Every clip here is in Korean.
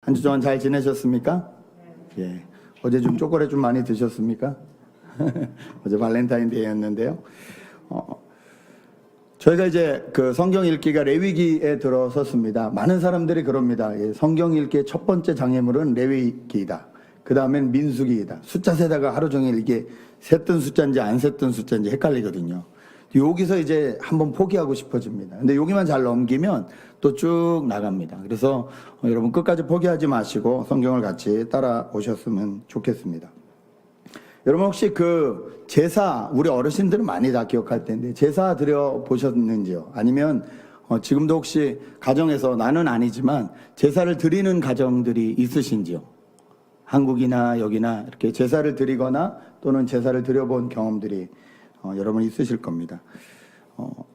한 주 동안 잘 지내셨습니까? 예. 어제 좀 초콜릿 좀 많이 드셨습니까? 어제 발렌타인데이였는데요. 저희가 이제 그 성경 읽기가 레위기에 들어섰습니다. 많은 사람들이 그럽니다. 예, 성경 읽기의 첫 번째 장애물은 레위기이다. 그 다음엔 민수기이다. 숫자 세다가 하루 종일 이게 셌던 숫자인지 안 셌던 숫자인지 헷갈리거든요. 여기서 이제 한번 포기하고 싶어집니다. 근데 여기만 잘 넘기면 또 쭉 나갑니다. 그래서 여러분 끝까지 포기하지 마시고 성경을 같이 따라오셨으면 좋겠습니다. 여러분 혹시 그 제사, 우리 어르신들은 많이 다 기억할 텐데 제사 드려 보셨는지요? 아니면 지금도 혹시 가정에서, 나는 아니지만 제사를 드리는 가정들이 있으신지요? 한국이나 여기나 이렇게 제사를 드리거나 또는 제사를 드려본 경험들이 여러분 있으실 겁니다.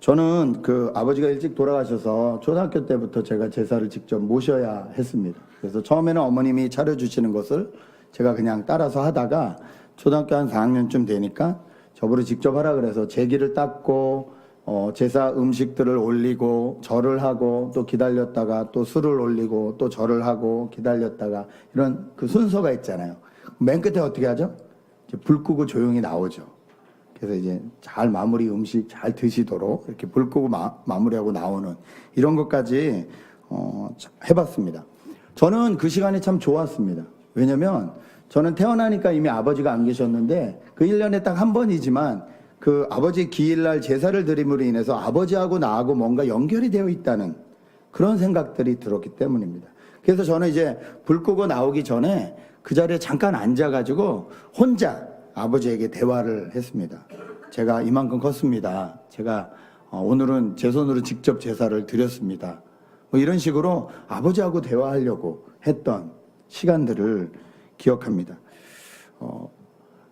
저는 그 아버지가 일찍 돌아가셔서 초등학교 때부터 제가 제사를 직접 모셔야 했습니다. 그래서 처음에는 어머님이 차려주시는 것을 제가 그냥 따라서 하다가 초등학교 한 4학년쯤 되니까 저보고 직접 하라 그래서 제기를 닦고 제사 음식들을 올리고 절을 하고 또 기다렸다가 또 술을 올리고 또 절을 하고 기다렸다가 이런 그 순서가 있잖아요. 맨 끝에 어떻게 하죠? 이제 불 끄고 조용히 나오죠. 그래서 이제 잘 마무리 음식 잘 드시도록 이렇게 불 끄고 마무리하고 나오는 이런 것까지 해봤습니다. 저는 그 시간이 참 좋았습니다. 왜냐면 저는 태어나니까 이미 아버지가 안 계셨는데 그 1년에 딱 한 번이지만 그 아버지 기일날 제사를 드림으로 인해서 아버지하고 나하고 뭔가 연결이 되어 있다는 그런 생각들이 들었기 때문입니다. 그래서 저는 이제 불 끄고 나오기 전에 그 자리에 잠깐 앉아가지고 혼자 아버지에게 대화를 했습니다. 제가 이만큼 컸습니다. 제가 오늘은 제 손으로 직접 제사를 드렸습니다. 뭐 이런 식으로 아버지하고 대화하려고 했던 시간들을 기억합니다.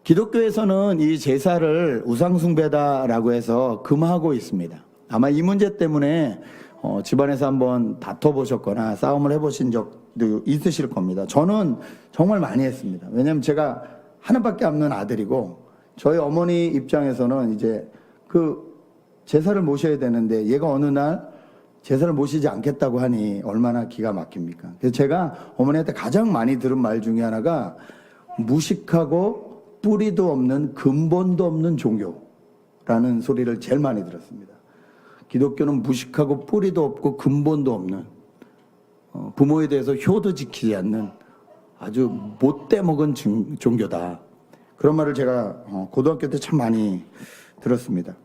기독교에서는 이 제사를 우상숭배다라고 해서 금하고 있습니다. 아마 이 문제 때문에 집안에서 한번 다퉈보셨거나 싸움을 해보신 적도 있으실 겁니다. 저는 정말 많이 했습니다. 왜냐하면 제가 하나밖에 없는 아들이고 저희 어머니 입장에서는 이제 그 제사를 모셔야 되는데 얘가 어느 날 제사를 모시지 않겠다고 하니 얼마나 기가 막힙니까? 그래서 제가 어머니한테 가장 많이 들은 말 중에 하나가 무식하고 뿌리도 없는 근본도 없는 종교라는 소리를 제일 많이 들었습니다. 기독교는 무식하고 뿌리도 없고 근본도 없는 부모에 대해서 효도 지키지 않는 아주 못돼 먹은 종교다. 그런 말을 제가 고등학교 때 참 많이 들었습니다.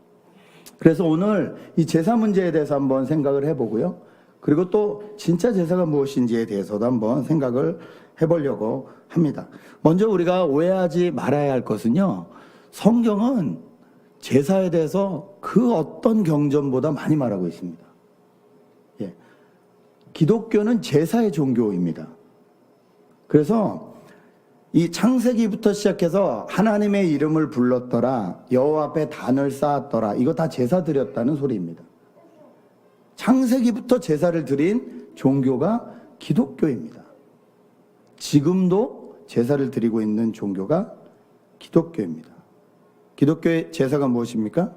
그래서 오늘 이 제사 문제에 대해서 한번 생각을 해보고요. 그리고 또 진짜 제사가 무엇인지에 대해서도 한번 생각을 해보려고 합니다. 먼저 우리가 오해하지 말아야 할 것은요. 성경은 제사에 대해서 그 어떤 경전보다 많이 말하고 있습니다. 예. 기독교는 제사의 종교입니다. 그래서 이 창세기부터 시작해서 하나님의 이름을 불렀더라, 여호와 앞에 단을 쌓았더라, 이거 다 제사 드렸다는 소리입니다. 창세기부터 제사를 드린 종교가 기독교입니다. 지금도 제사를 드리고 있는 종교가 기독교입니다. 기독교의 제사가 무엇입니까?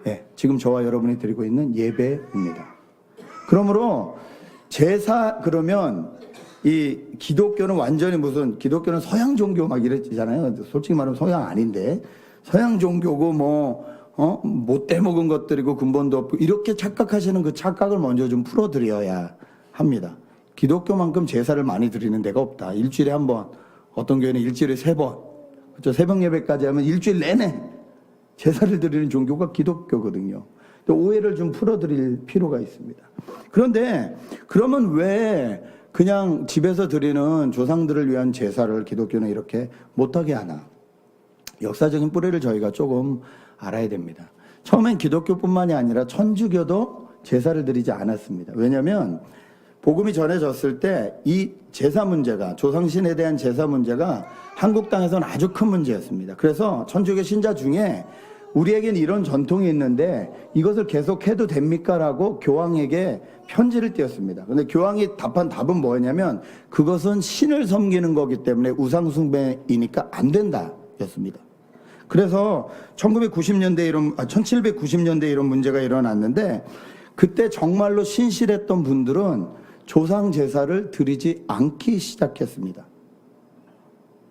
네, 지금 저와 여러분이 드리고 있는 예배입니다. 그러므로 제사 그러면 이 기독교는 완전히 무슨 기독교는 서양 종교 막 이랬잖아요. 솔직히 말하면 서양 아닌데 서양 종교고 못돼 먹은 것들이고 근본도 없고 이렇게 착각하시는 그 착각을 먼저 좀 풀어드려야 합니다. 기독교만큼 제사를 많이 드리는 데가 없다. 일주일에 한 번, 어떤 교회는 일주일에 3번, 그렇죠? 새벽 예배까지 하면 일주일 내내 제사를 드리는 종교가 기독교거든요. 오해를 좀 풀어드릴 필요가 있습니다. 그런데 그러면 왜 그냥 집에서 드리는 조상들을 위한 제사를 기독교는 이렇게 못하게 하나? 역사적인 뿌리를 저희가 조금 알아야 됩니다. 처음엔 기독교뿐만이 아니라 천주교도 제사를 드리지 않았습니다. 왜냐하면 복음이 전해졌을 때 이 제사 문제가, 조상신에 대한 제사 문제가 한국 땅에서는 아주 큰 문제였습니다. 그래서 천주교 신자 중에 우리에겐 이런 전통이 있는데 이것을 계속해도 됩니까? 라고 교황에게 편지를 띄웠습니다. 그런데 교황이 답한 답은 뭐였냐면 그것은 신을 섬기는 거기 때문에 우상숭배이니까 안 된다 였습니다. 그래서 1790년대 이런 문제가 일어났는데 그때 정말로 신실했던 분들은 조상 제사를 드리지 않기 시작했습니다.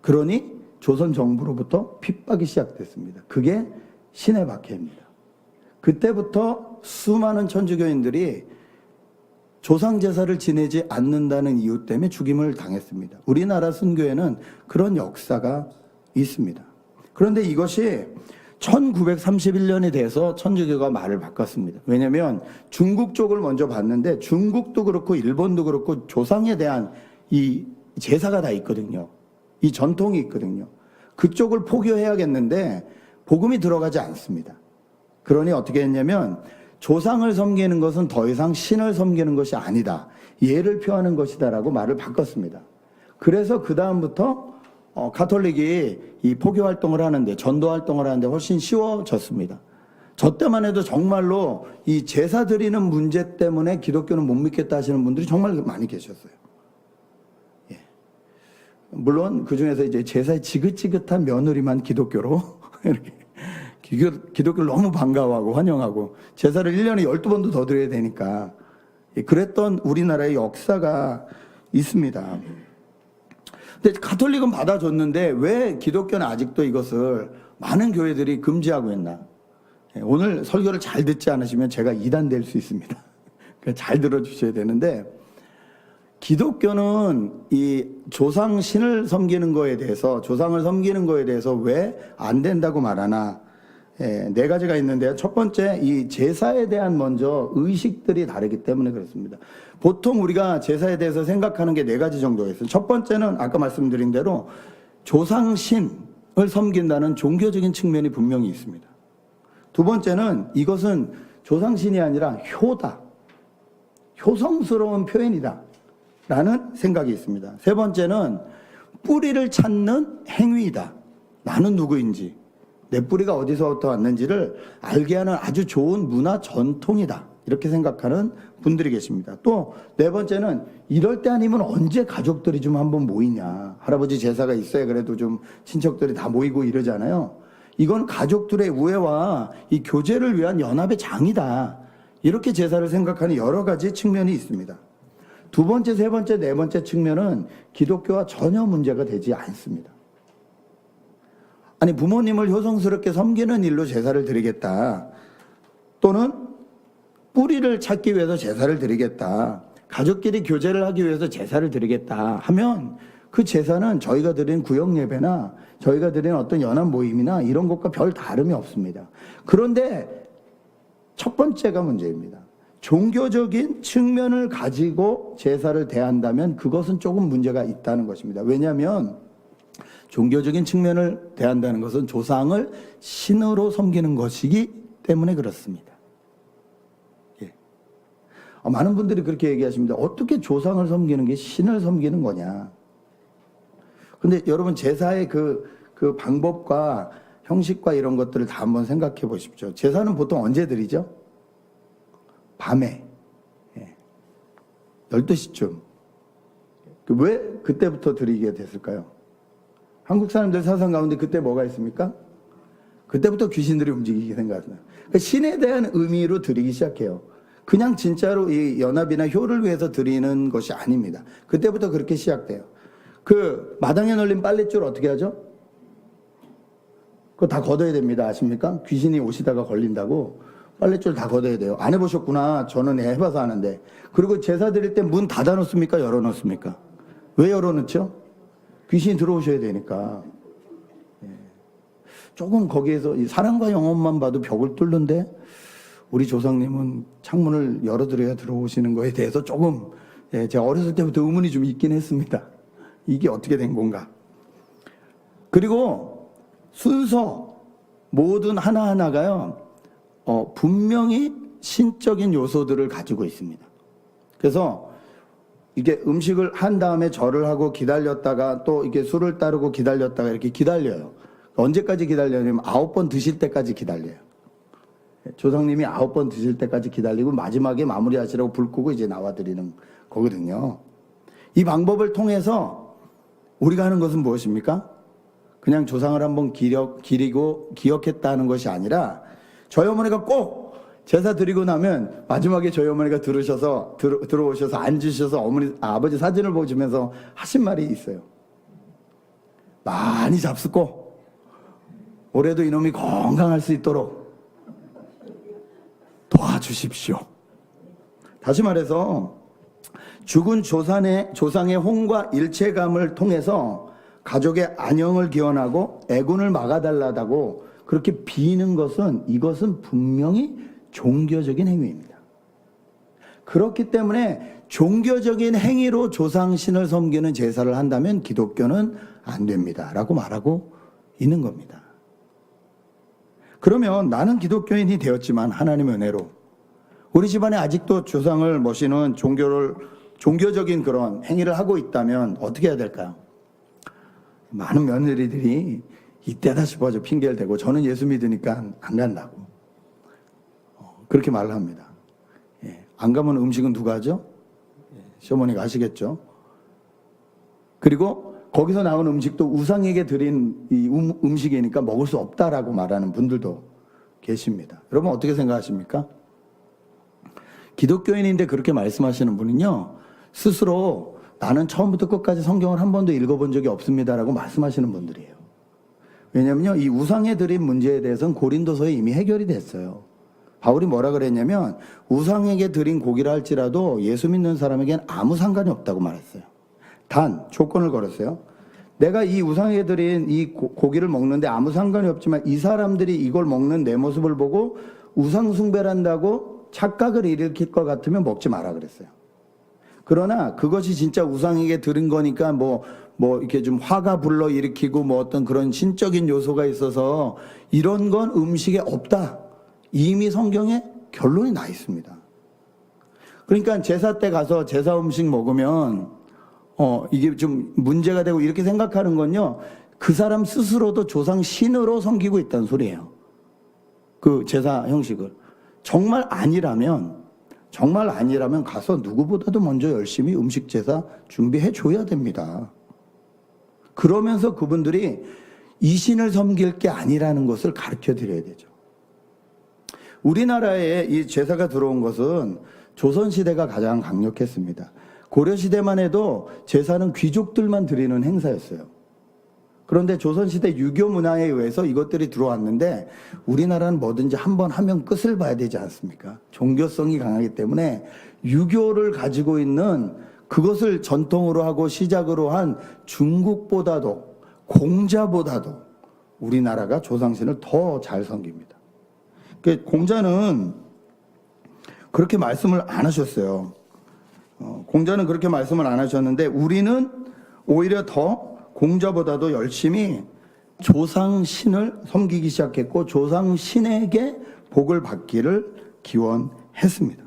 그러니 조선 정부로부터 핍박이 시작됐습니다. 그게 신의 박해입니다. 그때부터 수많은 천주교인들이 조상 제사를 지내지 않는다는 이유 때문에 죽임을 당했습니다. 우리나라 순교에는 그런 역사가 있습니다. 그런데 이것이 1931년이 돼서 천주교가 말을 바꿨습니다. 왜냐하면 중국 쪽을 먼저 봤는데 중국도 그렇고 일본도 그렇고 조상에 대한 이 제사가 다 있거든요. 이 전통이 있거든요. 그쪽을 포기해야겠는데 복음이 들어가지 않습니다. 그러니 어떻게 했냐면 조상을 섬기는 것은 더 이상 신을 섬기는 것이 아니다. 예를 표하는 것이다라고 말을 바꿨습니다. 그래서 그 다음부터 가톨릭이 이 포교 활동을 하는데, 전도 활동을 하는데 훨씬 쉬워졌습니다. 저 때만 해도 정말로 이 제사 드리는 문제 때문에 기독교는 못 믿겠다 하시는 분들이 정말 많이 계셨어요. 예. 물론 그 중에서 이제 제사에 지긋지긋한 며느리만 기독교로 이렇게 기독교를 너무 반가워하고 환영하고 제사를 1년에 12번도 더 드려야 되니까 그랬던 우리나라의 역사가 있습니다. 근데 가톨릭은 받아줬는데 왜 기독교는 아직도 이것을 많은 교회들이 금지하고 있나? 오늘 설교를 잘 듣지 않으시면 제가 이단될 수 있습니다. 그러니까 잘 들어주셔야 되는데, 기독교는 이 조상 신을 섬기는 거에 대해서, 조상을 섬기는 거에 대해서 왜 안 된다고 말하나? 네 가지가 있는데요. 첫 번째, 이 제사에 대한 먼저 의식들이 다르기 때문에 그렇습니다. 보통 우리가 제사에 대해서 생각하는 게 네 가지 정도가 있어요. 첫 번째는 아까 말씀드린 대로 조상신을 섬긴다는 종교적인 측면이 분명히 있습니다. 두 번째는 이것은 조상신이 아니라 효다. 효성스러운 표현이다. 라는 생각이 있습니다. 세 번째는 뿌리를 찾는 행위이다. 나는 누구인지, 내 뿌리가 어디서부터 왔는지를 알게 하는 아주 좋은 문화 전통이다. 이렇게 생각하는 분들이 계십니다. 또 네 번째는 이럴 때 아니면 언제 가족들이 좀 한번 모이냐. 할아버지 제사가 있어야 그래도 좀 친척들이 다 모이고 이러잖아요. 이건 가족들의 우애와 이 교제를 위한 연합의 장이다. 이렇게 제사를 생각하는 여러 가지 측면이 있습니다. 두 번째, 세 번째, 네 번째 측면은 기독교와 전혀 문제가 되지 않습니다. 아니, 부모님을 효성스럽게 섬기는 일로 제사를 드리겠다. 또는 뿌리를 찾기 위해서 제사를 드리겠다. 가족끼리 교제를 하기 위해서 제사를 드리겠다 하면 그 제사는 저희가 드린 구역 예배나 저희가 드린 어떤 연합 모임이나 이런 것과 별 다름이 없습니다. 그런데 첫 번째가 문제입니다. 종교적인 측면을 가지고 제사를 대한다면 그것은 조금 문제가 있다는 것입니다. 왜냐하면 종교적인 측면을 대한다는 것은 조상을 신으로 섬기는 것이기 때문에 그렇습니다. 예. 많은 분들이 그렇게 얘기하십니다. 어떻게 조상을 섬기는 게 신을 섬기는 거냐. 근데 여러분 제사의 그 방법과 형식과 이런 것들을 다 한번 생각해 보십시오. 제사는 보통 언제 드리죠? 밤에. 예. 12시쯤. 왜 그때부터 드리게 됐을까요? 한국 사람들 사상 가운데 그때 뭐가 있습니까? 그때부터 귀신들이 움직이게 생각합니다. 그러니까 신에 대한 의미로 드리기 시작해요. 그냥 진짜로 이 연합이나 효를 위해서 드리는 것이 아닙니다. 그때부터 그렇게 시작돼요. 그 마당에 널린 빨랫줄 어떻게 하죠? 그거 다 걷어야 됩니다. 아십니까? 귀신이 오시다가 걸린다고 빨랫줄 다 걷어야 돼요. 안 해보셨구나. 저는 해봐서 아는데. 그리고 제사 드릴 때 문 닫아 놓습니까? 열어 놓습니까? 왜 열어 놓죠? 귀신이 들어오셔야 되니까. 예. 조금 거기에서 사랑과 영혼만 봐도 벽을 뚫는데 우리 조상님은 창문을 열어드려야 들어오시는 거에 대해서 조금 제가 어렸을 때부터 의문이 좀 있긴 했습니다. 이게 어떻게 된 건가. 그리고 순서 모든 하나하나가요 분명히 신적인 요소들을 가지고 있습니다. 그래서 이게 음식을 한 다음에 절을 하고 기다렸다가 또 이렇게 술을 따르고 기다렸다가 이렇게 기다려요. 언제까지 기다려냐면 9번 드실 때까지 기다려요. 조상님이 9번 드실 때까지 기다리고 마지막에 마무리하시라고 불 끄고 이제 나와드리는 거거든요. 이 방법을 통해서 우리가 하는 것은 무엇입니까? 그냥 조상을 한번 기리고 기억했다는 것이 아니라 저희 어머니가 꼭 제사 드리고 나면 마지막에 저희 어머니가 들어오셔서 앉으셔서 아버지 사진을 보시면서 하신 말이 있어요. 많이 잡수고 올해도 이놈이 건강할 수 있도록 도와주십시오. 다시 말해서 죽은 조상의 혼과 일체감을 통해서 가족의 안녕을 기원하고 애군을 막아달라고 그렇게 비는 것은, 이것은 분명히 종교적인 행위입니다. 그렇기 때문에 종교적인 행위로 조상신을 섬기는 제사를 한다면 기독교는 안 됩니다 라고 말하고 있는 겁니다. 그러면 나는 기독교인이 되었지만 하나님의 은혜로 우리 집안에 아직도 조상을 모시는 종교적인 그런 행위를 하고 있다면 어떻게 해야 될까요? 많은 며느리들이 이때다 싶어서 핑계를 대고 저는 예수 믿으니까 안 간다고 그렇게 말을 합니다. 안 가면 음식은 누가 하죠? 시어머니가 하시겠죠. 그리고 거기서 나온 음식도 우상에게 드린 이 음식이니까 먹을 수 없다라고 말하는 분들도 계십니다. 여러분 어떻게 생각하십니까? 기독교인인데 그렇게 말씀하시는 분은요, 스스로 나는 처음부터 끝까지 성경을 한 번도 읽어본 적이 없습니다라고 말씀하시는 분들이에요. 왜냐면요, 이 우상에 드린 문제에 대해서는 고린도서에 이미 해결이 됐어요. 바울이 뭐라 그랬냐면 우상에게 드린 고기라 할지라도 예수 믿는 사람에겐 아무 상관이 없다고 말했어요. 단 조건을 걸었어요. 내가 이 우상에게 드린 이 고기를 먹는데 아무 상관이 없지만 이 사람들이 이걸 먹는 내 모습을 보고 우상 숭배를 한다고 착각을 일으킬 것 같으면 먹지 마라 그랬어요. 그러나 그것이 진짜 우상에게 드린 거니까 뭐 이렇게 좀 화가 불러 일으키고 뭐 어떤 그런 신적인 요소가 있어서 이런 건 음식에 없다. 이미 성경에 결론이 나 있습니다. 그러니까 제사 때 가서 제사 음식 먹으면 이게 좀 문제가 되고 이렇게 생각하는 건요, 그 사람 스스로도 조상 신으로 섬기고 있다는 소리예요. 그 제사 형식을. 정말 아니라면 가서 누구보다도 먼저 열심히 음식 제사 준비해 줘야 됩니다. 그러면서 그분들이 이 신을 섬길 게 아니라는 것을 가르쳐 드려야 되죠. 우리나라에 이 제사가 들어온 것은 조선시대가 가장 강력했습니다. 고려시대만 해도 제사는 귀족들만 드리는 행사였어요. 그런데 조선시대 유교 문화에 의해서 이것들이 들어왔는데 우리나라는 뭐든지 한번 하면 끝을 봐야 되지 않습니까? 종교성이 강하기 때문에 유교를 가지고 있는 그것을 전통으로 하고 시작으로 한 중국보다도 공자보다도 우리나라가 조상신을 더 잘 섬깁니다. 공자는 그렇게 말씀을 안 하셨어요. 공자는 그렇게 말씀을 안 하셨는데 우리는 오히려 더 공자보다도 열심히 조상신을 섬기기 시작했고 조상신에게 복을 받기를 기원했습니다.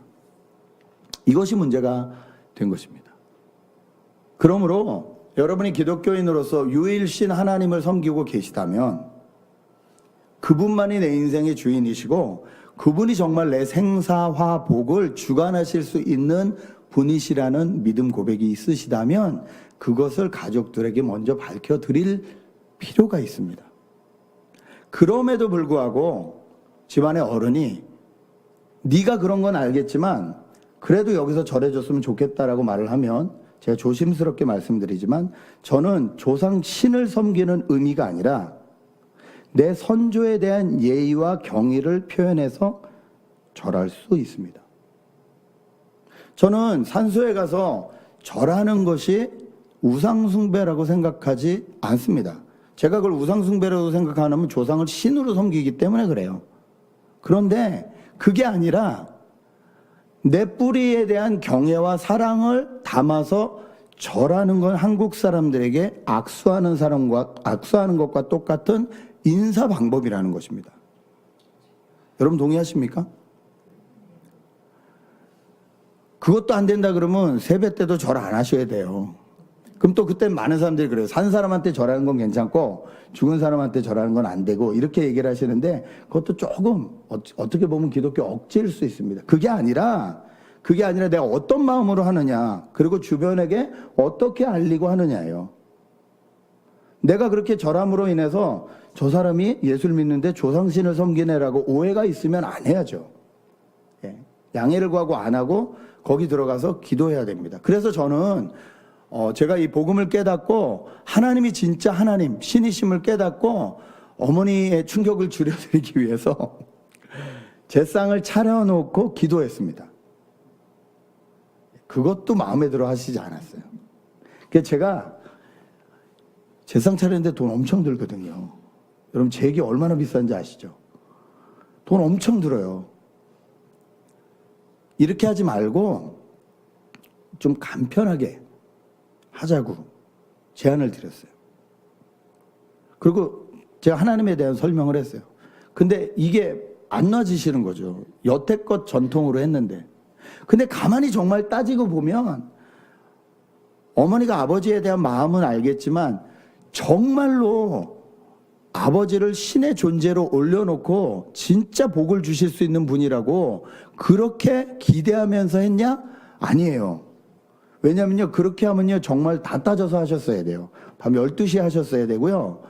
이것이 문제가 된 것입니다. 그러므로 여러분이 기독교인으로서 유일신 하나님을 섬기고 계시다면 그분만이 내 인생의 주인이시고 그분이 정말 내 생사화 복을 주관하실 수 있는 분이시라는 믿음 고백이 있으시다면 그것을 가족들에게 먼저 밝혀드릴 필요가 있습니다. 그럼에도 불구하고 집안의 어른이 네가 그런 건 알겠지만 그래도 여기서 절해줬으면 좋겠다라고 말을 하면 제가 조심스럽게 말씀드리지만 저는 조상 신을 섬기는 의미가 아니라 내 선조에 대한 예의와 경의를 표현해서 절할 수 있습니다. 저는 산소에 가서 절하는 것이 우상숭배라고 생각하지 않습니다. 제가 그걸 우상숭배라고 생각하면 조상을 신으로 섬기기 때문에 그래요. 그런데 그게 아니라 내 뿌리에 대한 경애와 사랑을 담아서 절하는 건 한국 사람들에게 악수하는 것과 똑같은 인사 방법이라는 것입니다. 여러분 동의하십니까? 그것도 안 된다 그러면 세배 때도 절 안 하셔야 돼요. 그럼 또 그때 많은 사람들이 그래요. 산 사람한테 절하는 건 괜찮고 죽은 사람한테 절하는 건 안 되고 이렇게 얘기를 하시는데 그것도 조금 어떻게 보면 기독교 억지일 수 있습니다. 그게 아니라 내가 어떤 마음으로 하느냐 그리고 주변에게 어떻게 알리고 하느냐예요. 내가 그렇게 절함으로 인해서 저 사람이 예수를 믿는데 조상신을 섬기네라고 오해가 있으면 안 해야죠. 양해를 구하고 안 하고 거기 들어가서 기도해야 됩니다. 그래서 저는 제가 이 복음을 깨닫고 하나님이 진짜 하나님, 신이심을 깨닫고 어머니의 충격을 줄여드리기 위해서 제 쌍을 차려놓고 기도했습니다. 그것도 마음에 들어 하시지 않았어요. 그래서 제가 제 쌍 차리는데 돈 엄청 들거든요. 여러분 제게 얼마나 비싼지 아시죠? 돈 엄청 들어요. 이렇게 하지 말고 좀 간편하게 하자고 제안을 드렸어요. 그리고 제가 하나님에 대한 설명을 했어요. 근데 이게 안 놔지시는 거죠. 여태껏 전통으로 했는데. 근데 가만히 정말 따지고 보면 어머니가 아버지에 대한 마음은 알겠지만 정말로 아버지를 신의 존재로 올려놓고 진짜 복을 주실 수 있는 분이라고 그렇게 기대하면서 했냐? 아니에요. 왜냐면요, 그렇게 하면요, 정말 다 따져서 하셨어야 돼요. 밤 12시에 하셨어야 되고요.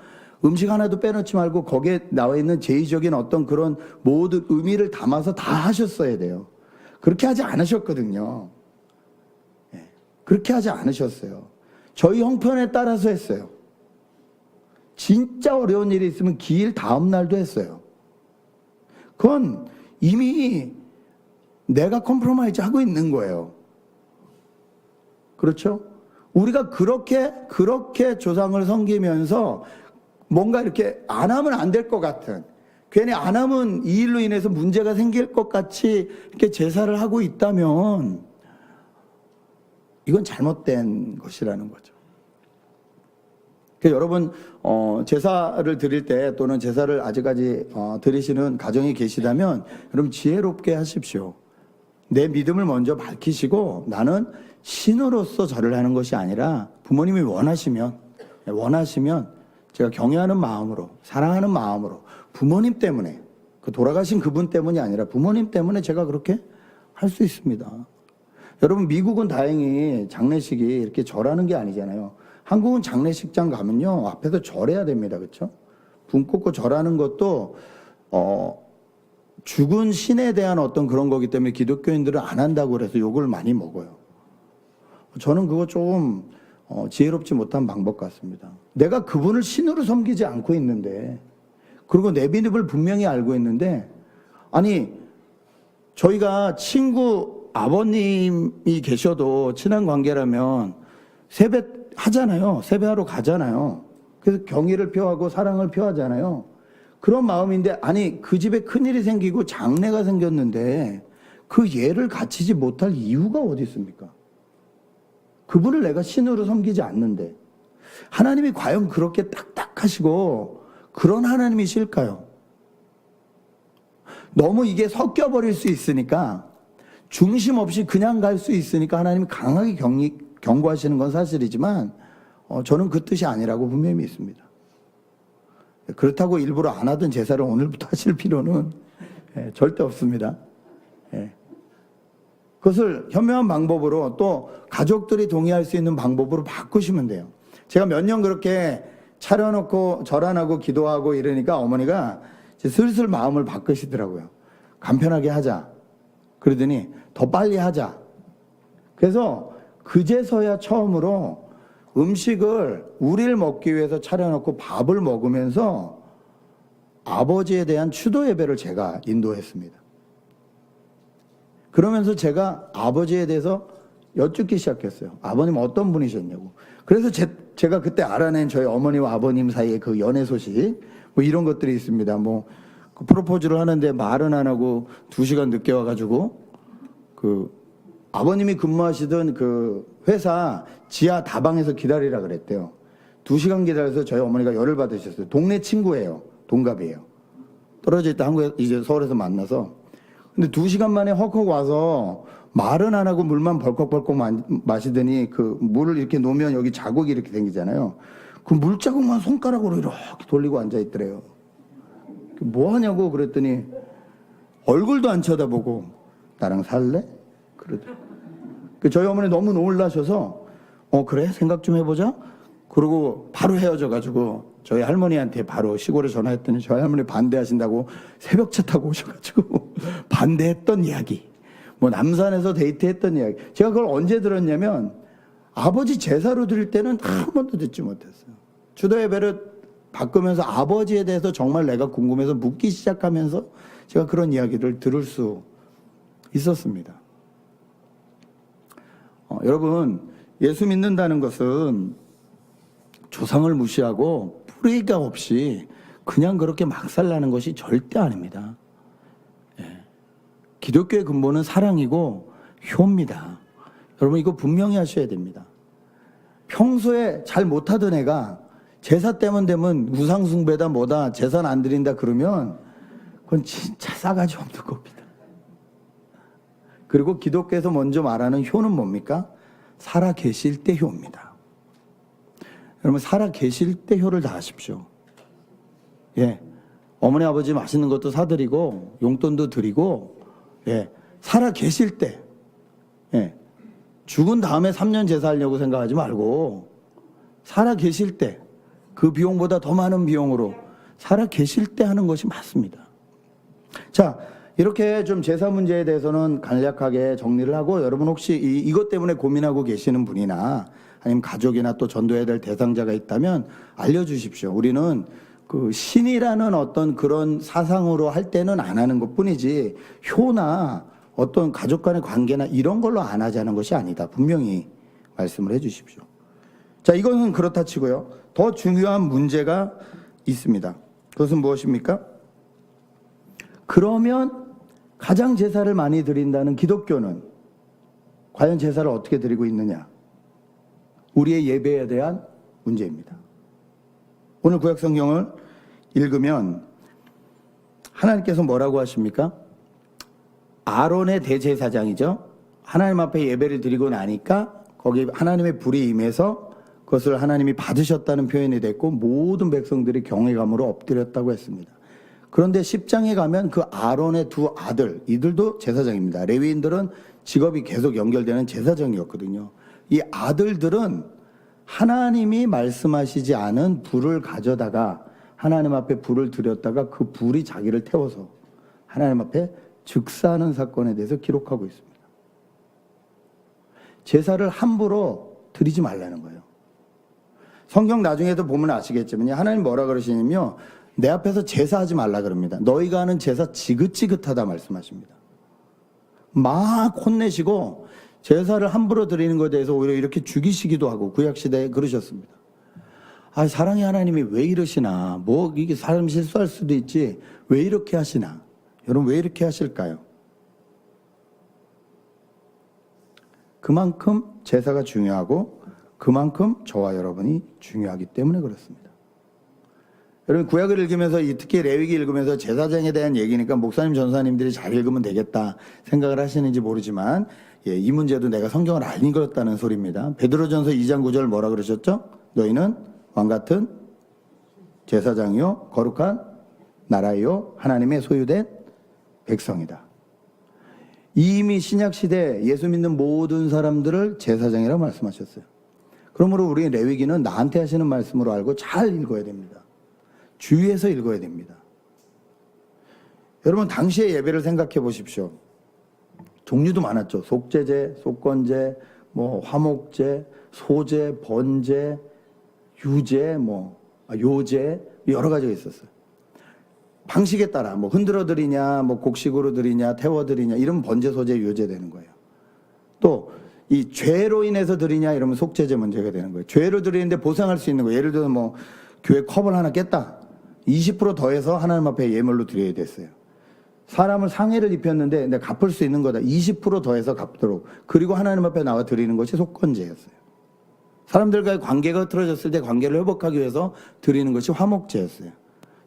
음식 하나도 빼놓지 말고 거기에 나와 있는 제의적인 어떤 그런 모든 의미를 담아서 다 하셨어야 돼요. 그렇게 하지 않으셨거든요. 그렇게 하지 않으셨어요. 저희 형편에 따라서 했어요. 진짜 어려운 일이 있으면 기일 다음 날도 했어요. 그건 이미 내가 컴프로마이즈 하고 있는 거예요. 그렇죠? 우리가 그렇게 조상을 섬기면서 뭔가 이렇게 안 하면 안 될 것 같은, 괜히 안 하면 이 일로 인해서 문제가 생길 것 같이 이렇게 제사를 하고 있다면 이건 잘못된 것이라는 거죠. 그러니까 여러분 제사를 드릴 때 또는 제사를 아직까지 드리시는 가정이 계시다면 여러분 지혜롭게 하십시오. 내 믿음을 먼저 밝히시고 나는 신으로서 절을 하는 것이 아니라 부모님이 원하시면 제가 경외하는 마음으로 사랑하는 마음으로 부모님 때문에 그 돌아가신 그분 때문이 아니라 부모님 때문에 제가 그렇게 할 수 있습니다. 여러분 미국은 다행히 장례식이 이렇게 절하는 게 아니잖아요. 한국은 장례식장 가면요 앞에서 절해야 됩니다. 그렇죠? 분 꽂고 절하는 것도 죽은 신에 대한 어떤 그런 거기 때문에 기독교인들은 안 한다고 그래서 욕을 많이 먹어요. 저는 그거 조금 지혜롭지 못한 방법 같습니다. 내가 그분을 신으로 섬기지 않고 있는데, 그리고 내 믿음을 분명히 알고 있는데, 아니 저희가 친구 아버님이 계셔도 친한 관계라면 세배 하잖아요. 세배하러 가잖아요. 그래서 경의를 표하고 사랑을 표하잖아요. 그런 마음인데, 아니 그 집에 큰일이 생기고 장례가 생겼는데 그 예를 갖추지 못할 이유가 어디 있습니까? 그분을 내가 신으로 섬기지 않는데 하나님이 과연 그렇게 딱딱하시고 그런 하나님이실까요? 너무 이게 섞여버릴 수 있으니까, 중심 없이 그냥 갈 수 있으니까 하나님이 강하게 경고하시는 건 사실이지만 저는 그 뜻이 아니라고 분명히 믿습니다. 그렇다고 일부러 안 하던 제사를 오늘부터 하실 필요는 절대 없습니다. 그것을 현명한 방법으로 또 가족들이 동의할 수 있는 방법으로 바꾸시면 돼요. 제가 몇 년 그렇게 차려놓고 절 안 하고 기도하고 이러니까 어머니가 이제 슬슬 마음을 바꾸시더라고요. 간편하게 하자. 그러더니 더 빨리 하자. 그래서 그제서야 처음으로 음식을 우리를 먹기 위해서 차려놓고 밥을 먹으면서 아버지에 대한 추도 예배를 제가 인도했습니다. 그러면서 제가 아버지에 대해서 여쭙기 시작했어요. 아버님 어떤 분이셨냐고. 그래서 제가 그때 알아낸 저희 어머니와 아버님 사이의 그 연애 소식, 뭐 이런 것들이 있습니다. 뭐 그 프로포즈를 하는데 말은 안 하고 2시간 늦게 와가지고 그 아버님이 근무하시던 그 회사 지하 다방에서 기다리라 그랬대요. 2시간 기다려서 저희 어머니가 열을 받으셨어요. 동네 친구예요. 동갑이에요. 떨어져 있다 한국에 이제 서울에서 만나서. 근데 2시간 만에 헉헉 와서 말은 안 하고 물만 벌컥벌컥 마시더니 그 물을 이렇게 놓으면 여기 자국이 이렇게 생기잖아요. 그 물자국만 손가락으로 이렇게 돌리고 앉아 있더래요. 뭐 하냐고 그랬더니 얼굴도 안 쳐다보고 나랑 살래? 그러더라고요. 저희 어머니 너무 놀라셔서 그래? 생각 좀 해보자? 그러고 바로 헤어져가지고 저희 할머니한테 바로 시골에 전화했더니 저희 할머니 반대하신다고 새벽차 타고 오셔가지고 반대했던 이야기. 뭐 남산에서 데이트했던 이야기. 제가 그걸 언제 들었냐면 아버지 제사로 드릴 때는 한 번도 듣지 못했어요. 주도 예배를 바꾸면서 아버지에 대해서 정말 내가 궁금해서 묻기 시작하면서 제가 그런 이야기를 들을 수 있었습니다. 여러분, 예수 믿는다는 것은 조상을 무시하고 뿌리가 없이 그냥 그렇게 막 살라는 것이 절대 아닙니다. 기독교의 근본은 사랑이고 효입니다. 여러분 이거 분명히 하셔야 됩니다. 평소에 잘 못하던 애가 제사 때만 되면 우상숭배다 뭐다 제사는 안 드린다 그러면 그건 진짜 싸가지 없는 겁니다. 그리고 기독교에서 먼저 말하는 효는 뭡니까? 살아 계실 때 효입니다. 여러분 살아 계실 때 효를 다하십시오. 예, 어머니 아버지 맛있는 것도 사드리고 용돈도 드리고 살아 계실 때 죽은 다음에 3년 제사하려고 생각하지 말고 살아 계실 때 그 비용보다 더 많은 비용으로 살아 계실 때 하는 것이 맞습니다. 자, 이렇게 좀 제사 문제에 대해서는 간략하게 정리를 하고 여러분 혹시 이것 때문에 고민하고 계시는 분이나 아니면 가족이나 또 전도해야 될 대상자가 있다면 알려주십시오. 우리는 그 신이라는 어떤 그런 사상으로 할 때는 안 하는 것 뿐이지 효나 어떤 가족 간의 관계나 이런 걸로 안 하자는 것이 아니다. 분명히 말씀을 해 주십시오. 자, 이거는 그렇다 치고요. 더 중요한 문제가 있습니다. 그것은 무엇입니까? 그러면 가장 제사를 많이 드린다는 기독교는 과연 제사를 어떻게 드리고 있느냐? 우리의 예배에 대한 문제입니다. 오늘 구약성경을 읽으면 하나님께서 뭐라고 하십니까? 아론의 대제사장이죠. 하나님 앞에 예배를 드리고 나니까 거기 하나님의 불이 임해서 그것을 하나님이 받으셨다는 표현이 됐고 모든 백성들이 경외감으로 엎드렸다고 했습니다. 그런데 10장에 가면 그 아론의 두 아들, 이들도 제사장입니다. 레위인들은 직업이 계속 연결되는 제사장이었거든요. 이 아들들은 하나님이 말씀하시지 않은 불을 가져다가 하나님 앞에 불을 들였다가 그 불이 자기를 태워서 하나님 앞에 즉사하는 사건에 대해서 기록하고 있습니다. 제사를 함부로 드리지 말라는 거예요. 성경 나중에도 보면 아시겠지만 하나님 뭐라 그러시냐면요, 내 앞에서 제사하지 말라 그럽니다. 너희가 하는 제사 지긋지긋하다 말씀하십니다. 막 혼내시고 제사를 함부로 드리는 것에 대해서 오히려 이렇게 죽이시기도 하고 구약시대에 그러셨습니다. 아, 사랑의 하나님이 왜 이러시나, 뭐 이게 사람 실수할 수도 있지 왜 이렇게 하시나. 여러분 왜 이렇게 하실까요? 그만큼 제사가 중요하고 그만큼 저와 여러분이 중요하기 때문에 그렇습니다. 여러분 구약을 읽으면서 특히 레위기 읽으면서 제사장에 대한 얘기니까 목사님 전사님들이 잘 읽으면 되겠다 생각을 하시는지 모르지만 이 문제도 내가 성경을 안 읽었다는 소리입니다. 베드로전서 2장 9절 뭐라 그러셨죠? 너희는 왕같은 제사장이요 거룩한 나라요 하나님의 소유된 백성이다. 이미 신약시대 예수 믿는 모든 사람들을 제사장이라고 말씀하셨어요. 그러므로 우리 레위기는 나한테 하시는 말씀으로 알고 잘 읽어야 됩니다. 주의해서 읽어야 됩니다. 여러분 당시의 예배를 생각해 보십시오. 종류도 많았죠. 속죄제, 속건제, 화목제, 소제, 번제, 유제, 요제 여러 가지가 있었어요. 방식에 따라 흔들어 드리냐, 곡식으로 드리냐, 태워 드리냐 이런 번제, 소제, 요제 되는 거예요. 또 이 죄로 인해서 드리냐 이러면 속죄제 문제가 되는 거예요. 죄로 드리는데 보상할 수 있는 거예요. 예를 들어 교회 컵을 하나 깼다. 20% 더해서 하나님 앞에 예물로 드려야 됐어요. 사람을 상해를 입혔는데 내가 갚을 수 있는 거다. 20% 더해서 갚도록. 그리고 하나님 앞에 나와 드리는 것이 속건제였어요. 사람들과의 관계가 틀어졌을 때 관계를 회복하기 위해서 드리는 것이 화목제였어요.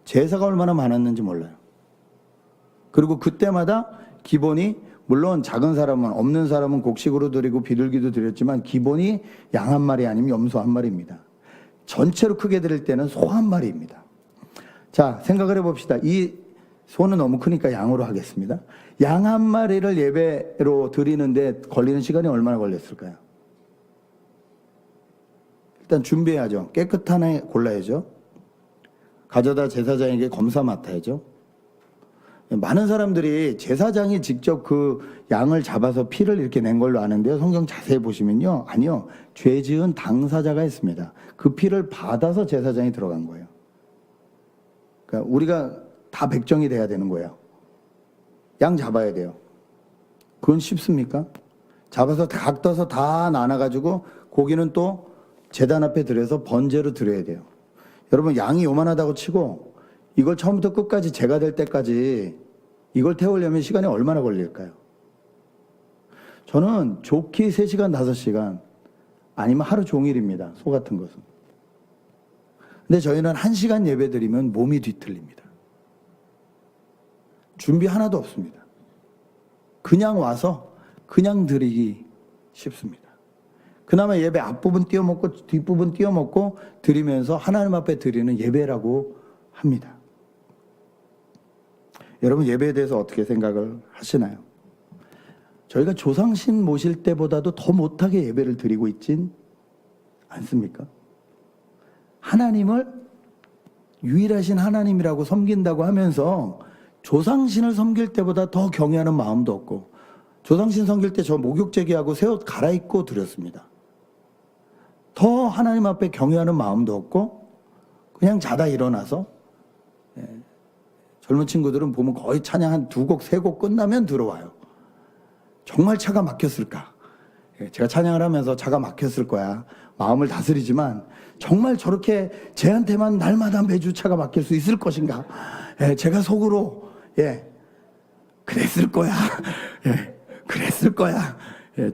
제사가 얼마나 많았는지 몰라요. 그리고 그때마다 기본이 물론 작은 사람은 없는 사람은 곡식으로 드리고 비둘기도 드렸지만 기본이 양 한 마리 아니면 염소 한 마리입니다. 전체로 크게 드릴 때는 소 한 마리입니다. 자, 생각을 해봅시다. 이 소는 너무 크니까 양으로 하겠습니다. 양 한 마리를 예배로 드리는데 걸리는 시간이 얼마나 걸렸을까요? 일단 준비해야죠. 깨끗한 애 골라야죠. 가져다 제사장에게 검사 맡아야죠. 많은 사람들이 제사장이 직접 그 양을 잡아서 피를 이렇게 낸 걸로 아는데요. 성경 자세히 보시면요. 아니요. 죄 지은 당사자가 했습니다. 그 피를 받아서 제사장이 들어간 거예요. 그러니까 우리가 다 백정이 돼야 되는 거예요. 양 잡아야 돼요. 그건 쉽습니까? 잡아서 각 떠서 다 나눠가지고 고기는 또 제단 앞에 들여서 번제로 드려야 돼요. 여러분, 양이 요만하다고 치고 이걸 처음부터 끝까지 제가 될 때까지 이걸 태우려면 시간이 얼마나 걸릴까요? 저는 좋게 3시간, 5시간 아니면 하루 종일입니다. 소 같은 것은. 근데 저희는 1시간 예배 드리면 몸이 뒤틀립니다. 준비 하나도 없습니다. 그냥 와서 그냥 드리기 쉽습니다. 그나마 예배 앞부분 띄워먹고 뒷부분 띄워먹고 드리면서 하나님 앞에 드리는 예배라고 합니다. 여러분, 예배에 대해서 어떻게 생각을 하시나요? 저희가 조상신 모실 때보다도 더 못하게 예배를 드리고 있진 않습니까? 하나님을 유일하신 하나님이라고 섬긴다고 하면서 조상신을 섬길 때보다 더 경외하는 마음도 없고, 조상신 섬길 때 저 목욕제기하고 새 옷 갈아입고 드렸습니다. 더 하나님 앞에 경외하는 마음도 없고 그냥 자다 일어나서, 젊은 친구들은 보면 거의 찬양 한 2곡, 3곡 끝나면 들어와요. 정말 차가 막혔을까? 제가 찬양을 하면서 차가 막혔을 거야. 마음을 다스리지만 정말 저렇게 쟤한테만 날마다 매주 차가 막힐 수 있을 것인가? 제가 속으로 그랬을 거야. 그랬을 거야.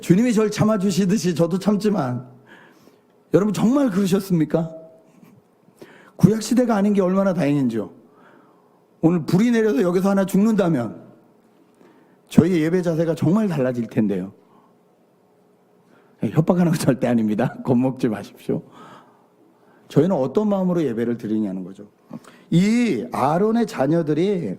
주님이 저를 참아주시듯이 저도 참지만, 여러분 정말 그러셨습니까? 구약시대가 아닌 게 얼마나 다행인지요. 오늘 불이 내려서 여기서 하나 죽는다면 저희의 예배 자세가 정말 달라질 텐데요. 협박하는 거 절대 아닙니다. 겁먹지 마십시오. 저희는 어떤 마음으로 예배를 드리냐는 거죠. 이 아론의 자녀들이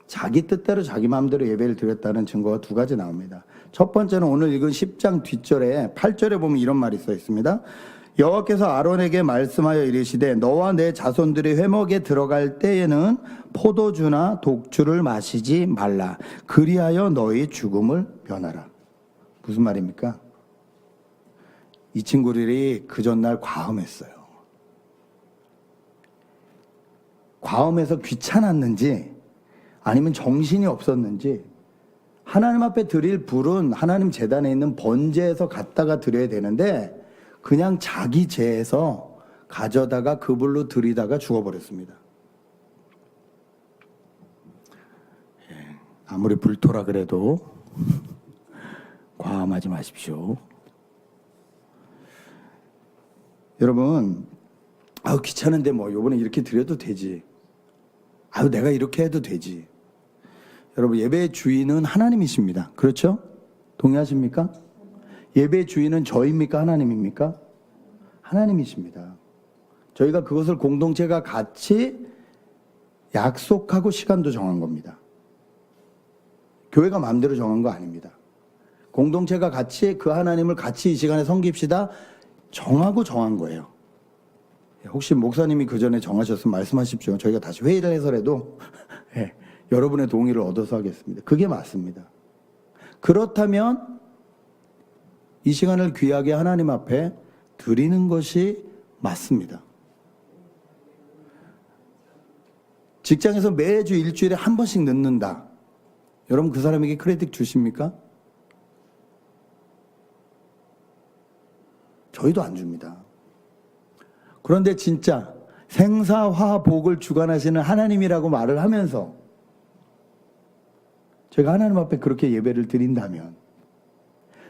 자기 뜻대로 자기 마음대로 예배를 드렸다는 증거가 2가지 나옵니다. 첫 번째는 오늘 읽은 10장 뒷절에 8절에 보면 이런 말이 써 있습니다. 여호와께서 아론에게 말씀하여 이르시되 너와 내 자손들이 회막에 들어갈 때에는 포도주나 독주를 마시지 말라. 그리하여 너희 죽음을 면하라. 무슨 말입니까? 이 친구들이 그 전날 과음했어요. 과음해서 귀찮았는지 아니면 정신이 없었는지, 하나님 앞에 드릴 불은 하나님 제단에 있는 번제에서 갖다가 드려야 되는데 그냥 자기 재에서 가져다가 그 불로 들이다가 죽어버렸습니다. 아무리 불토라 그래도 과음하지 마십시오. 여러분, 귀찮은데 뭐 요번에 이렇게 드려도 되지. 내가 이렇게 해도 되지. 여러분, 예배의 주인은 하나님이십니다. 그렇죠? 동의하십니까? 예배의 주인은 저입니까? 하나님입니까? 하나님이십니다. 저희가 그것을 공동체가 같이 약속하고 시간도 정한 겁니다. 교회가 마음대로 정한 거 아닙니다. 공동체가 같이 그 하나님을 같이 이 시간에 섬깁시다 정하고 정한 거예요. 혹시 목사님이 그 전에 정하셨으면 말씀하십시오. 저희가 다시 회의를 해서라도 여러분의 동의를 얻어서 하겠습니다. 그게 맞습니다. 그렇다면 이 시간을 귀하게 하나님 앞에 드리는 것이 맞습니다. 직장에서 매주 일주일에 한 번씩 늦는다. 여러분, 그 사람에게 크레딧 주십니까? 저희도 안 줍니다. 그런데 진짜 생사화복을 주관하시는 하나님이라고 말을 하면서 저희가 하나님 앞에 그렇게 예배를 드린다면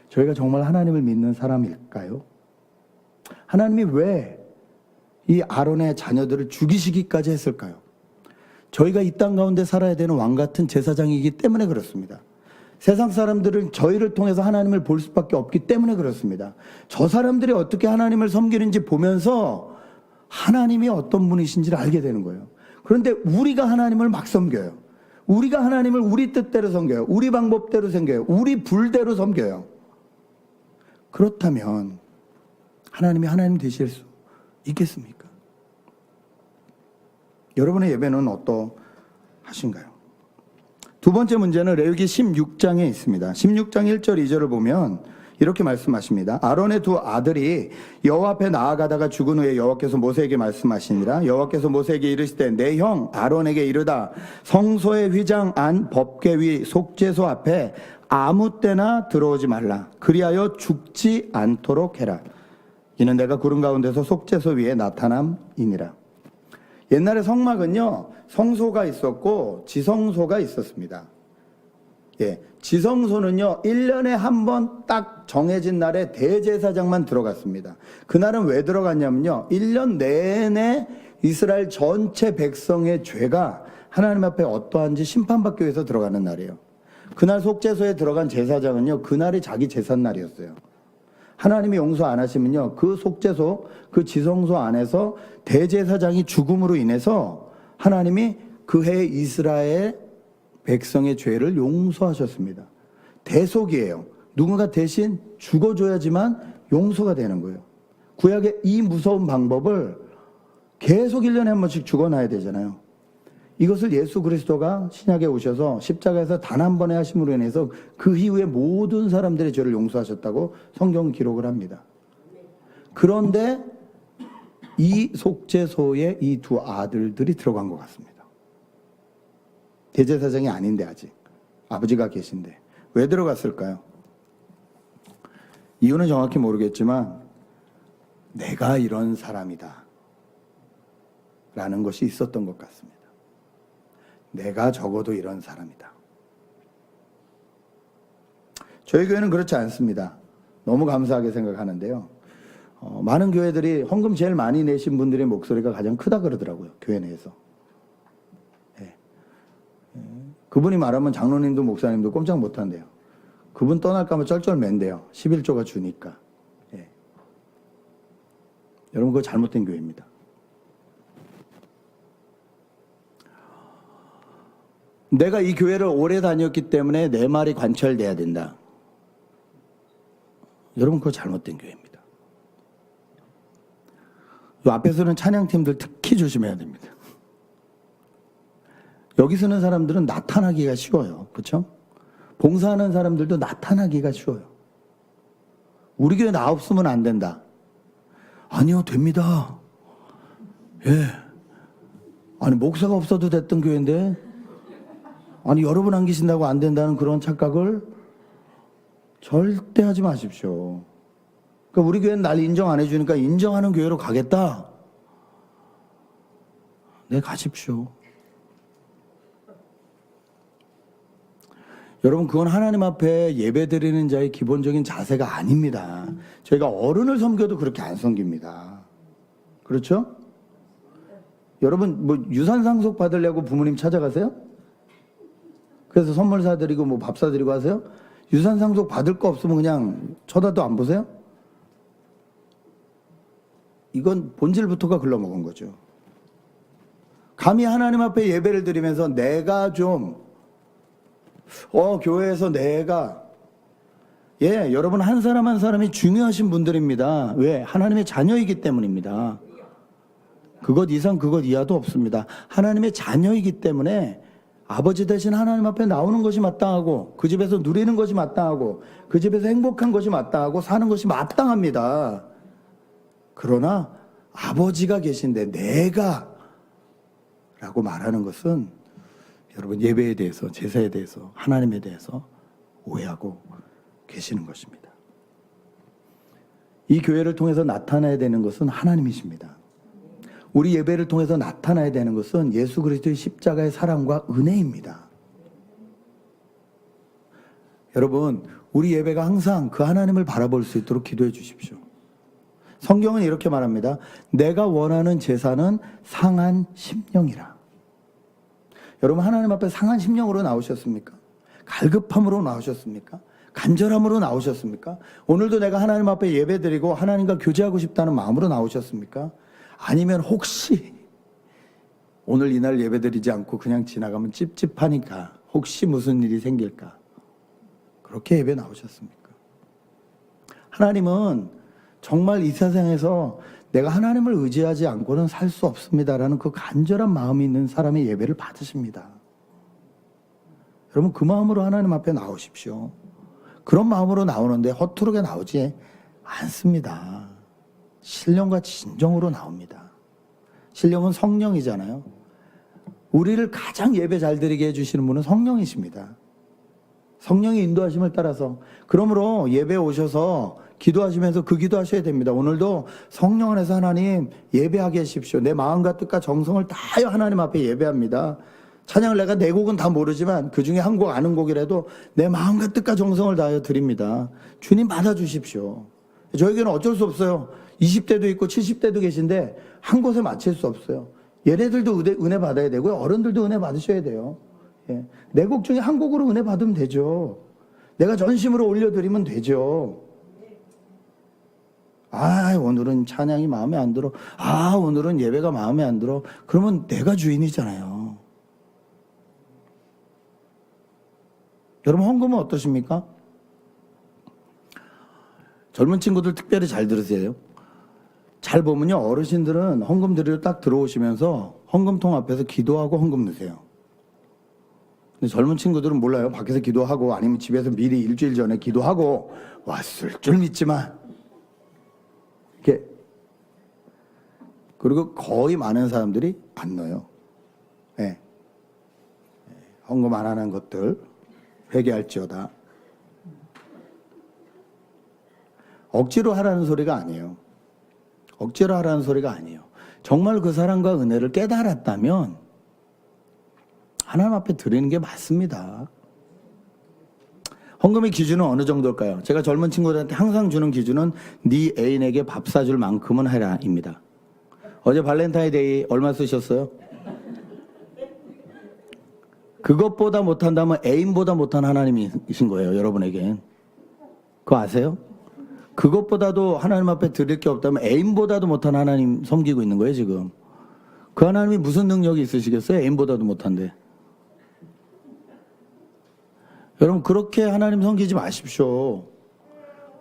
저희가 정말 하나님을 믿는 사람일까요? 하나님이 왜 이 아론의 자녀들을 죽이시기까지 했을까요? 저희가 이 땅 가운데 살아야 되는 왕 같은 제사장이기 때문에 그렇습니다. 세상 사람들은 저희를 통해서 하나님을 볼 수밖에 없기 때문에 그렇습니다. 저 사람들이 어떻게 하나님을 섬기는지 보면서 하나님이 어떤 분이신지를 알게 되는 거예요. 그런데 우리가 하나님을 막 섬겨요. 우리가 하나님을 우리 뜻대로 섬겨요. 우리 방법대로 섬겨요. 우리 불대로 섬겨요. 그렇다면 하나님이 하나님 되실 수 있겠습니까? 여러분의 예배는 어떠하신가요? 두 번째 문제는 레위기 16장에 있습니다. 16장 1절 2절을 보면 이렇게 말씀하십니다. 아론의 두 아들이 여호와 앞에 나아가다가 죽은 후에 여호와께서 모세에게 말씀하시니라. 여호와께서 모세에게 이르시되 내 형 아론에게 이르다 성소의 휘장 안 법궤 위 속죄소 앞에 아무 때나 들어오지 말라. 그리하여 죽지 않도록 해라. 이는 내가 구름 가운데서 속죄소 위에 나타남이니라. 옛날에 성막은요, 성소가 있었고 지성소가 있었습니다. 예, 지성소는요, 1년에 한 번 딱 정해진 날에 대제사장만 들어갔습니다. 그날은 왜 들어갔냐면요, 1년 내내 이스라엘 전체 백성의 죄가 하나님 앞에 어떠한지 심판받기 위해서 들어가는 날이에요. 그날 속죄소에 들어간 제사장은요, 그날이 자기 제삿날이었어요. 하나님이 용서 안 하시면요, 그 속죄소, 그 지성소 안에서 대제사장이 죽음으로 인해서 하나님이 그 해 이스라엘 백성의 죄를 용서하셨습니다. 대속이에요. 누군가 대신 죽어줘야지만 용서가 되는 거예요. 구약의 이 무서운 방법을 계속 1년에 한 번씩 죽어놔야 되잖아요. 이것을 예수 그리스도가 신약에 오셔서 십자가에서 단 한 번에 하심으로 인해서 그 이후에 모든 사람들의 죄를 용서하셨다고 성경은 기록을 합니다. 그런데 이 속죄소에 이 두 아들들이 들어간 것 같습니다. 대제사장이 아닌데 아직 아버지가 계신데 왜 들어갔을까요? 이유는 정확히 모르겠지만 내가 이런 사람이다 라는 것이 있었던 것 같습니다. 내가 적어도 이런 사람이다. 저희 교회는 그렇지 않습니다. 너무 감사하게 생각하는데요. 많은 교회들이 헌금 제일 많이 내신 분들의 목소리가 가장 크다 그러더라고요. 교회 내에서. 네. 그분이 말하면 장로님도 목사님도 꼼짝 못한대요. 그분 떠날까 봐 쩔쩔맨대요. 11조가 주니까. 네. 여러분 그거 잘못된 교회입니다. 내가 이 교회를 오래 다녔기 때문에 내 말이 관철돼야 된다. 여러분 그거 잘못된 교회입니다. 이 앞에서는 찬양팀들 특히 조심해야 됩니다. 여기 서는 사람들은 나타나기가 쉬워요. 그렇죠? 봉사하는 사람들도 나타나기가 쉬워요. 우리 교회 나 없으면 안 된다. 아니요, 됩니다. 예. 아니 목사가 없어도 됐던 교회인데 아니 여러분 안 계신다고 안 된다는 그런 착각을 절대 하지 마십시오. 그러니까 우리 교회는 날 인정 안 해주니까 인정하는 교회로 가겠다. 네, 가십시오. 여러분 그건 하나님 앞에 예배드리는 자의 기본적인 자세가 아닙니다. 저희가 어른을 섬겨도 그렇게 안 섬깁니다. 그렇죠? 여러분 뭐 유산 상속 받으려고 부모님 찾아가세요? 그래서 선물 사드리고 뭐 밥 사드리고 하세요? 유산 상속 받을 거 없으면 그냥 쳐다도 안 보세요? 이건 본질부터가 글러먹은 거죠. 감히 하나님 앞에 예배를 드리면서 내가 좀 교회에서 내가 여러분 한 사람 한 사람이 중요하신 분들입니다. 왜? 하나님의 자녀이기 때문입니다. 그것 이상 그것 이하도 없습니다. 하나님의 자녀이기 때문에 아버지 대신 하나님 앞에 나오는 것이 마땅하고 그 집에서 누리는 것이 마땅하고 그 집에서 행복한 것이 마땅하고 사는 것이 마땅합니다. 그러나 아버지가 계신데 내가 라고 말하는 것은 여러분 예배에 대해서 제사에 대해서 하나님에 대해서 오해하고 계시는 것입니다. 이 교회를 통해서 나타나야 되는 것은 하나님이십니다. 우리 예배를 통해서 나타나야 되는 것은 예수 그리스도의 십자가의 사랑과 은혜입니다. 여러분 우리 예배가 항상 그 하나님을 바라볼 수 있도록 기도해 주십시오. 성경은 이렇게 말합니다. 내가 원하는 제사는 상한 심령이라. 여러분 하나님 앞에 상한 심령으로 나오셨습니까? 갈급함으로 나오셨습니까? 간절함으로 나오셨습니까? 오늘도 내가 하나님 앞에 예배드리고 하나님과 교제하고 싶다는 마음으로 나오셨습니까? 아니면 혹시 오늘 이날 예배드리지 않고 그냥 지나가면 찝찝하니까 혹시 무슨 일이 생길까? 그렇게 예배 나오셨습니까? 하나님은 정말 이 세상에서 내가 하나님을 의지하지 않고는 살 수 없습니다라는 그 간절한 마음이 있는 사람의 예배를 받으십니다. 여러분 그 마음으로 하나님 앞에 나오십시오. 그런 마음으로 나오는데 허투루게 나오지 않습니다. 신령과 진정으로 나옵니다. 신령은 성령이잖아요. 우리를 가장 예배 잘 드리게 해주시는 분은 성령이십니다. 성령의 인도하심을 따라서. 그러므로 예배에 오셔서 기도하시면서 그 기도하셔야 됩니다. 오늘도 성령 안에서 하나님 예배하게 하십시오. 내 마음과 뜻과 정성을 다하여 하나님 앞에 예배합니다. 찬양을 내가 네 곡은 다 모르지만 그 중에 한 곡 아는 곡이라도 내 마음과 뜻과 정성을 다하여 드립니다. 주님 받아주십시오. 저에게는 어쩔 수 없어요. 20대도 있고 70대도 계신데 한 곳에 맞출 수 없어요. 얘네들도 은혜 받아야 되고요. 어른들도 은혜 받으셔야 돼요. 예. 네 곡 중에 한 곡으로 은혜 받으면 되죠. 내가 전심으로 올려드리면 되죠. 아, 오늘은 찬양이 마음에 안 들어. 아, 오늘은 예배가 마음에 안 들어. 그러면 내가 주인이잖아요. 여러분 헌금은 어떠십니까? 젊은 친구들 특별히 잘 들으세요. 잘 보면요, 어르신들은 헌금 드리러 딱 들어오시면서 헌금통 앞에서 기도하고 헌금 넣으세요. 근데 젊은 친구들은 몰라요. 밖에서 기도하고 아니면 집에서 미리 일주일 전에 기도하고 왔을 줄 믿지만 이렇게. 그리고 거의 많은 사람들이 안 넣어요. 네. 헌금 안 하는 것들 회개할지어다. 억지로 하라는 소리가 아니에요. 억지로 하라는 소리가 아니에요. 정말 그 사랑과 은혜를 깨달았다면 하나님 앞에 드리는 게 맞습니다. 헌금의 기준은 어느 정도일까요? 제가 젊은 친구들한테 항상 주는 기준은 네 애인에게 밥 사줄 만큼은 해라입니다. 어제 발렌타인데이 얼마 쓰셨어요? 그것보다 못한다면 애인보다 못한 하나님이신 거예요, 여러분에겐. 그거 아세요? 그것보다도 하나님 앞에 드릴 게 없다면 애인보다도 못한 하나님 섬기고 있는 거예요, 지금. 그 하나님이 무슨 능력이 있으시겠어요? 애인보다도 못한데. 여러분, 그렇게 하나님 섬기지 마십시오.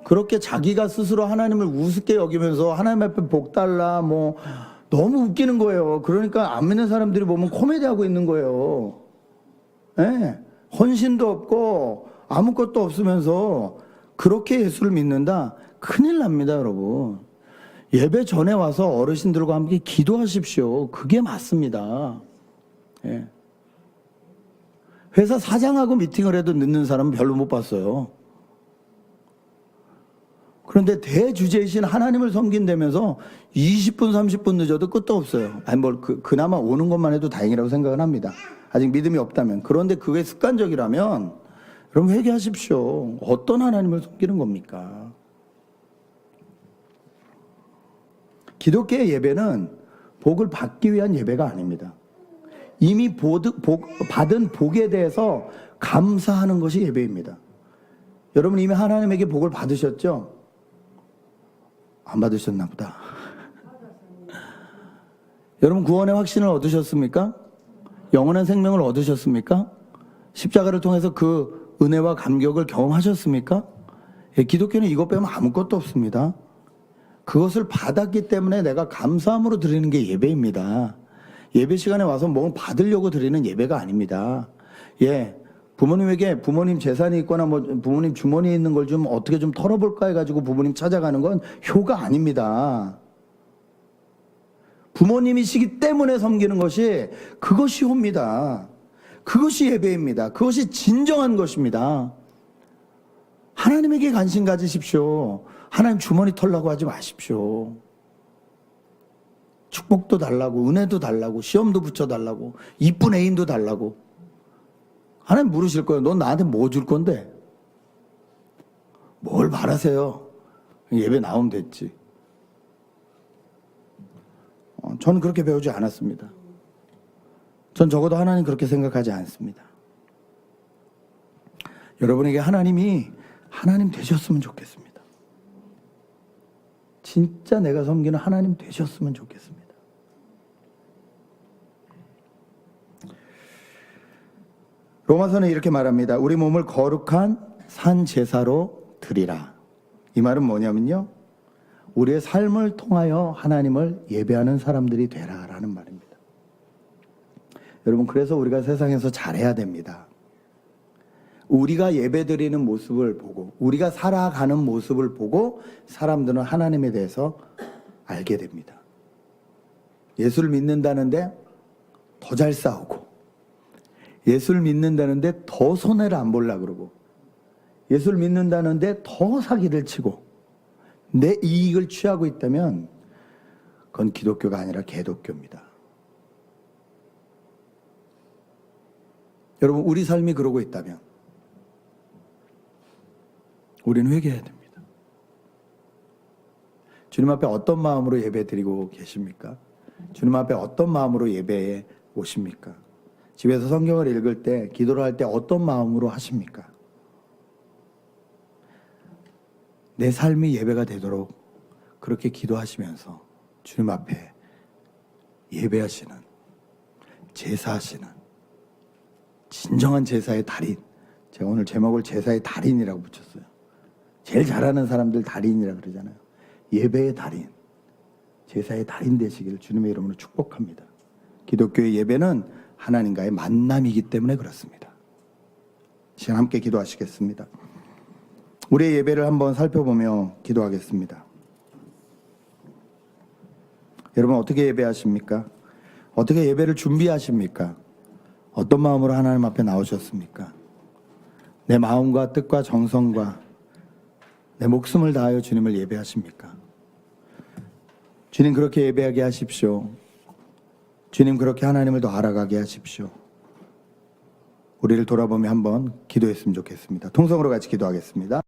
그렇게 자기가 스스로 하나님을 우습게 여기면서 하나님 앞에 복 달라, 너무 웃기는 거예요. 그러니까 안 믿는 사람들이 보면 코미디 하고 있는 거예요. 네. 헌신도 없고 아무것도 없으면서 그렇게 예수를 믿는다? 큰일 납니다, 여러분. 예배 전에 와서 어르신들과 함께 기도하십시오. 그게 맞습니다. 예. 회사 사장하고 미팅을 해도 늦는 사람은 별로 못 봤어요. 그런데 대주제이신 하나님을 섬긴다면서 20분, 30분 늦어도 끝도 없어요. 아니, 그나마 오는 것만 해도 다행이라고 생각을 합니다. 아직 믿음이 없다면. 그런데 그게 습관적이라면, 여러분 회개하십시오. 어떤 하나님을 섬기는 겁니까? 기독교의 예배는 복을 받기 위한 예배가 아닙니다. 이미 받은 복에 대해서 감사하는 것이 예배입니다. 여러분 이미 하나님에게 복을 받으셨죠? 안 받으셨나 보다. 여러분 구원의 확신을 얻으셨습니까? 영원한 생명을 얻으셨습니까? 십자가를 통해서 그 은혜와 감격을 경험하셨습니까? 예, 기독교는 이것 빼면 아무것도 없습니다. 그것을 받았기 때문에 내가 감사함으로 드리는 게 예배입니다. 예배 시간에 와서 뭐 받으려고 드리는 예배가 아닙니다. 예, 부모님에게 부모님 재산이 있거나 부모님 주머니에 있는 걸 좀 어떻게 좀 털어볼까 해가지고 부모님 찾아가는 건 효가 아닙니다. 부모님이시기 때문에 섬기는 것이 그것이 효입니다. 그것이 예배입니다. 그것이 진정한 것입니다. 하나님에게 관심 가지십시오. 하나님 주머니 털라고 하지 마십시오. 축복도 달라고, 은혜도 달라고, 시험도 붙여달라고, 이쁜 애인도 달라고. 하나님 물으실 거예요. 넌 나한테 뭐 줄 건데? 뭘 바라세요? 예배 나오면 됐지. 저는 그렇게 배우지 않았습니다. 전 적어도 하나님 그렇게 생각하지 않습니다. 여러분에게 하나님 되셨으면 좋겠습니다. 진짜 내가 섬기는 하나님 되셨으면 좋겠습니다. 로마서는 이렇게 말합니다. 우리 몸을 거룩한 산 제사로 드리라. 이 말은 뭐냐면요, 우리의 삶을 통하여 하나님을 예배하는 사람들이 되라라는 말입니다. 여러분, 그래서 우리가 세상에서 잘해야 됩니다. 우리가 예배드리는 모습을 보고 우리가 살아가는 모습을 보고 사람들은 하나님에 대해서 알게 됩니다. 예수를 믿는다는데 더 잘 싸우고, 예수를 믿는다는데 더 손해를 안 보려고 그러고, 예수를 믿는다는데 더 사기를 치고 내 이익을 취하고 있다면 그건 기독교가 아니라 개독교입니다. 여러분, 우리 삶이 그러고 있다면 우리는 회개해야 됩니다. 주님 앞에 어떤 마음으로 예배드리고 계십니까? 주님 앞에 어떤 마음으로 예배에 오십니까? 집에서 성경을 읽을 때, 기도를 할 때 어떤 마음으로 하십니까? 내 삶이 예배가 되도록 그렇게 기도하시면서 주님 앞에 예배하시는, 제사하시는 진정한 제사의 달인, 제가 오늘 제목을 제사의 달인이라고 붙였어요. 제일 잘하는 사람들 달인이라고 그러잖아요. 예배의 달인, 제사의 달인 되시기를 주님의 이름으로 축복합니다. 기독교의 예배는 하나님과의 만남이기 때문에 그렇습니다. 시간 함께 기도하시겠습니다. 우리의 예배를 한번 살펴보며 기도하겠습니다. 여러분, 어떻게 예배하십니까? 어떻게 예배를 준비하십니까? 어떤 마음으로 하나님 앞에 나오셨습니까? 내 마음과 뜻과 정성과 내 목숨을 다하여 주님을 예배하십니까? 주님, 그렇게 예배하게 하십시오. 주님, 그렇게 하나님을 더 알아가게 하십시오. 우리를 돌아보며 한번 기도했으면 좋겠습니다. 통성으로 같이 기도하겠습니다.